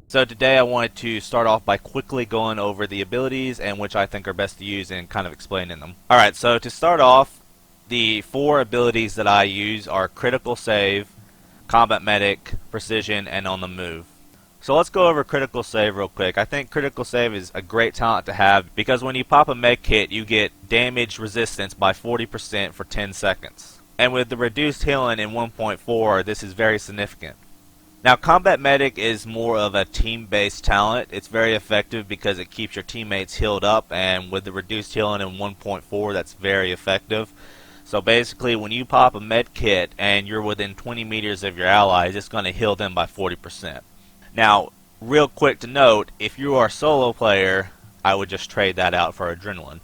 So today I wanted to start off by quickly going over the abilities and which I think are best to use and kind of explaining them. Alright, so to start off, the 4 abilities that I use are Critical Save, Combat Medic, Precision, and On the Move. So let's go over Critical Save real quick. I think Critical Save is a great talent to have because when you pop a med kit you get damage resistance by 40% for 10 seconds. And with the reduced healing in 1.4, this is very significant. Now, Combat Medic is more of a team-based talent. It's very effective because it keeps your teammates healed up, and with the reduced healing in 1.4, that's very effective. So basically, when you pop a med kit and you're within 20 meters of your allies, it's going to heal them by 40%. Now, real quick to note, if you are a solo player, I would just trade that out for Adrenaline.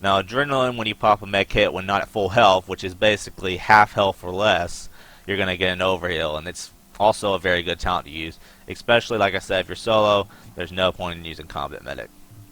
Now, Adrenaline, when you pop a med kit when not at full health, which is basically half health or less, you're going to get an overheal, and it's also a very good talent to use, especially like I said, if you're solo, there's no point in using Combat Medic.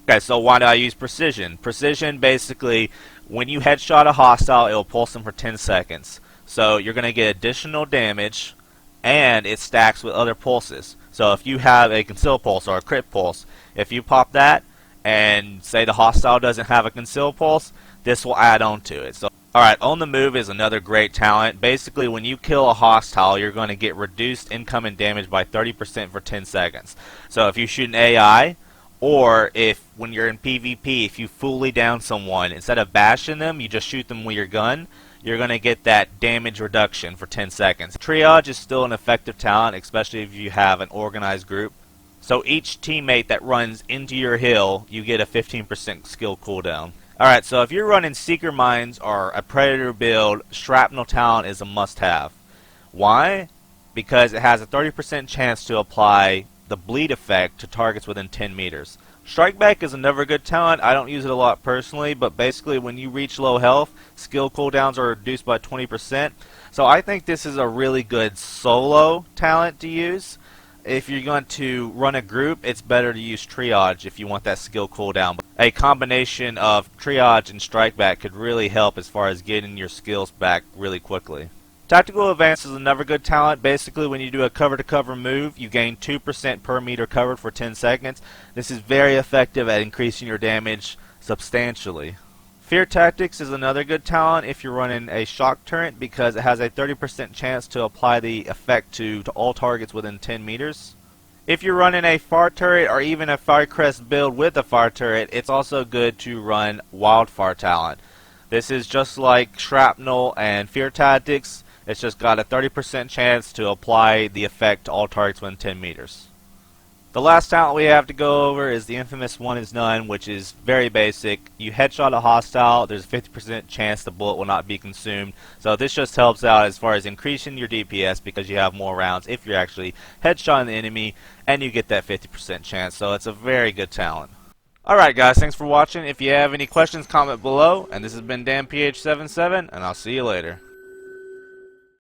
Okay, so why do I use Precision? Precision, basically, when you headshot a hostile, it will pulse them for 10 seconds. So you're going to get additional damage, and it stacks with other pulses. So if you have a Conceal Pulse or a Crit Pulse, if you pop that, and say the hostile doesn't have a Conceal Pulse, this will add on to it. So alright, On the Move is another great talent. Basically, when you kill a hostile, you're going to get reduced incoming damage by 30% for 10 seconds. So if you shoot an AI, or if when you're in PvP, if you fully down someone, instead of bashing them, you just shoot them with your gun, you're going to get that damage reduction for 10 seconds. Triage is still an effective talent, especially if you have an organized group. So each teammate that runs into your hill, you get a 15% skill cooldown. Alright, so if you're running Seeker Mines or a Predator build, Shrapnel talent is a must-have. Why? Because it has a 30% chance to apply the bleed effect to targets within 10 meters. Strike Back is another good talent. I don't use it a lot personally, but basically when you reach low health, skill cooldowns are reduced by 20%. So I think this is a really good solo talent to use. If you're going to run a group, it's better to use Triage if you want that skill cooldown. A combination of Triage and Strike Back could really help as far as getting your skills back really quickly. Tactical Advance is another good talent. Basically, when you do a cover-to-cover move, you gain 2% per meter covered for 10 seconds. This is very effective at increasing your damage substantially. Fear Tactics is another good talent if you're running a shock turret because it has a 30% chance to apply the effect to all targets within 10 meters. If you're running a fire turret or even a Firecrest build with a fire turret, it's also good to run Wildfire talent. This is just like Shrapnel and Fear Tactics. It's just got a 30% chance to apply the effect to all targets within 10 meters. The last talent we have to go over is the infamous One is None, which is very basic. You headshot a hostile, there's a 50% chance the bullet will not be consumed. So this just helps out as far as increasing your DPS because you have more rounds if you're actually headshotting the enemy and you get that 50% chance. So it's a very good talent. Alright guys, thanks for watching. If you have any questions, comment below. And this has been DanPH77, and I'll see you later.